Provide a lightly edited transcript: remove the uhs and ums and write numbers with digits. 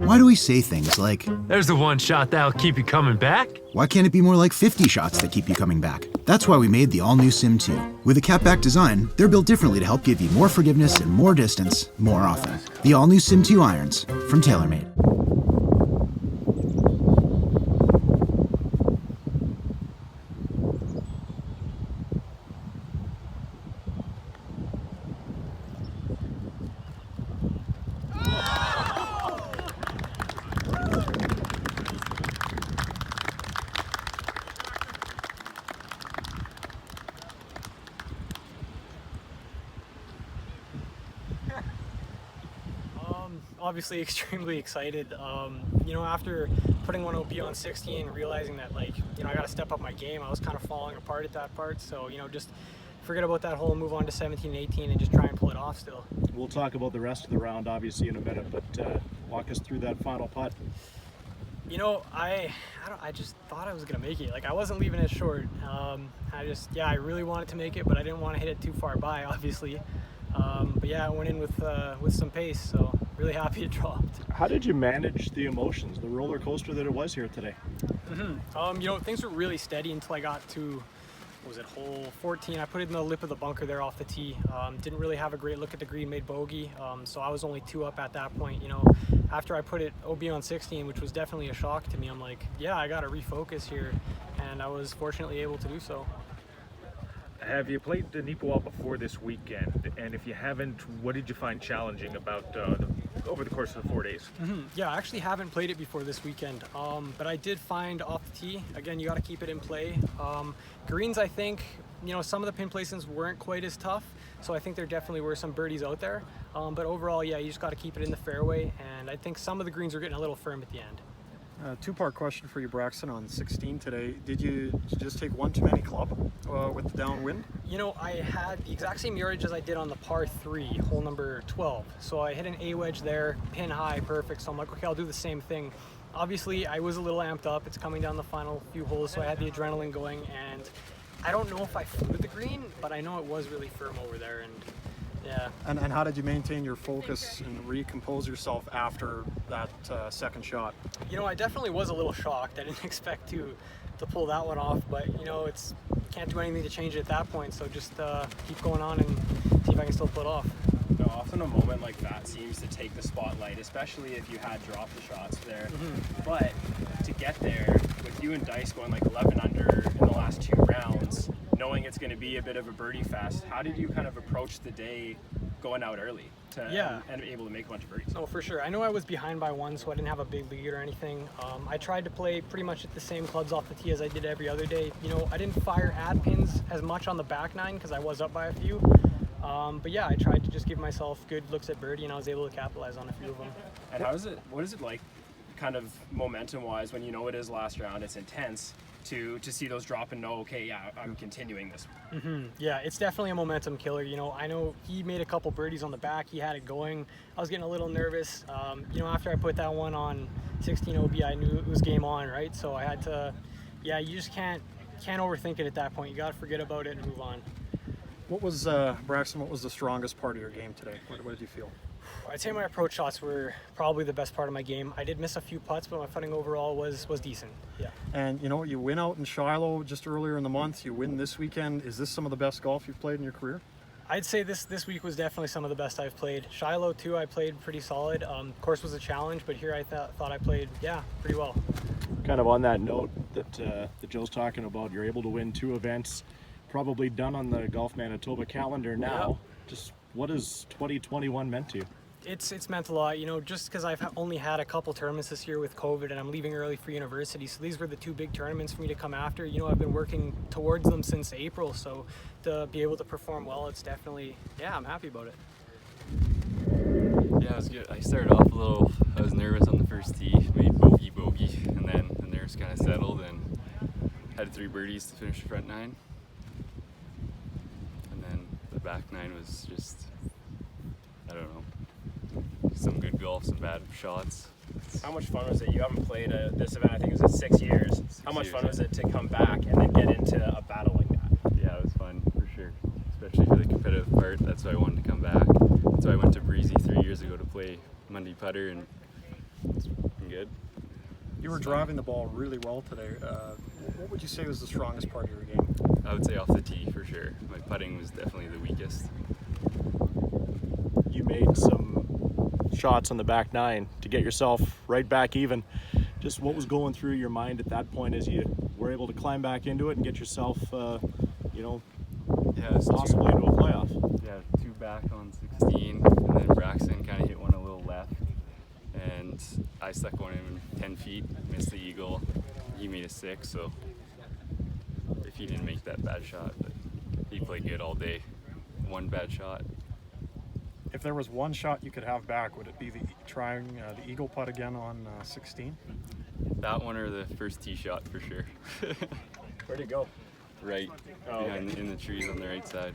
Why do we say things like, "There's the one shot that'll keep you coming back"? why can't it be more like 50 shots that keep you coming back? That's why we made the all-new Sim 2. With a cap-back design, they're built differently to help give you more forgiveness and more distance, more often. The all-new Sim 2 irons from TaylorMade. Obviously extremely excited. After putting one OP on 16, realizing that I got to step up my game, I was kind of falling apart at that part. So, just forget about that whole move on to 17 and 18 and just try and pull it off still. We'll talk about the rest of the round obviously in a minute, but walk us through that final putt. I just thought I was gonna make it. I wasn't leaving it short. I really wanted to make it, but I didn't want to hit it too far by, obviously. I went in with some pace, so really happy it dropped. How did you manage the emotions, the roller coaster that it was here today? Things were really steady until I got to, hole 14. I put it in the lip of the bunker there off the tee. Didn't really have a great look at the green, made bogey. So I was only 2 up at that point. After I put it OB on 16, which was definitely a shock to me, I'm like, yeah, I got to refocus here. And I was fortunately able to do so. Have you played the Nipawal before this weekend? And if you haven't, what did you find challenging about over the course of the 4 days? Yeah, I actually haven't played it before this weekend, but I did find off the tee, again, you got to keep it in play. Greens, I think, some of the pin placements weren't quite as tough, so I think there definitely were some birdies out there. But overall, yeah, you just got to keep it in the fairway, and I think some of the greens were getting a little firm at the end. Two-part question for you, Braxton, on 16 today. Did you just take one too many club with the downwind? I had the exact same yardage as I did on the par 3, hole number 12. So I hit an A-wedge there, pin high, perfect. So I'm like, okay, I'll do the same thing. Obviously, I was a little amped up. It's coming down the final few holes, so I had the adrenaline going. And I don't know if I flew the green, but I know it was really firm over there. And yeah. And how did you maintain your focus and recompose yourself after that second shot? I definitely was a little shocked. I didn't expect to pull that one off, but it's can't do anything to change it at that point. So just keep going on and see if I can still pull it off. Often a moment like that seems to take the spotlight, especially if you had dropped the shots there. But to get there with you and Dice going 11 under in the last 2 rounds, knowing it's going to be a bit of a birdie fest, how did you kind of approach the day going out early and able to make a bunch of birdies? Oh, for sure. I know I was behind by 1, so I didn't have a big lead or anything. I tried to play pretty much at the same clubs off the tee as I did every other day. I didn't fire ad pins as much on the back 9 because I was up by a few. But yeah, I tried to just give myself good looks at birdie, and I was able to capitalize on a few of them. And what is it like, kind of momentum-wise, when it is last round, it's intense, to see those drop and know, okay, yeah, I'm continuing this. Yeah, it's definitely a momentum killer. I know he made a couple birdies on the back. He had it going. I was getting a little nervous. After I put that one on 16 OB, I knew it was game on, right? So I had to, you just can't overthink it at that point. You got to forget about it and move on. What was, Braxton, what was the strongest part of your game today? What did you feel? I'd say my approach shots were probably the best part of my game. I did miss a few putts, but my putting overall was decent. Yeah. And you win out in Shiloh just earlier in the month. You win this weekend. Is this some of the best golf you've played in your career? I'd say this week was definitely some of the best I've played. Shiloh too, I played pretty solid. Course was a challenge, but here I thought I played pretty well. Kind of on that note that Joe's talking about, you're able to win 2 events, probably done on the Golf Manitoba calendar now. Yeah. Just what has 2021 meant to you? It's meant a lot, just because I've only had a couple tournaments this year with COVID, and I'm leaving early for university, so these were the 2 big tournaments for me to come after. I've been working towards them since April, so to be able to perform well, it's definitely, I'm happy about it. Yeah, it was good. I started off I was nervous on the first tee, made bogey, and then the nerves kind of settled, and had 3 birdies to finish the front 9. And then the back 9 was just, I don't know, some good golf, some bad shots. How much fun was it? You haven't played this event, I think it was in 6 years. How much fun was it to come back and then get into a battle like that? Yeah, it was fun for sure, especially for the competitive part. That's why I wanted to come back. That's why I went to Breezy 3 years ago to play Monday putter, and it's been good. You were driving the ball really well today. What would you say was the strongest part of your game? I would say off the tee for sure. My putting was definitely the weakest. You made some shots on the back nine to get yourself right back even. Just what was going through your mind at that point as you were able to climb back into it and get yourself, you know, Yeah, it's possibly into a playoff? Yeah, 2 back on 16, and then Braxton kind of hit one a little left, and I stuck one in 10 feet, missed the eagle. He made a 6, so if he didn't make that bad shot, but he played good all day. 1 bad shot. If there was one shot you could have back, would it be trying the eagle putt again on 16? That one or the first tee shot for sure. Where'd it go? Right Oh, behind in the trees on the right side.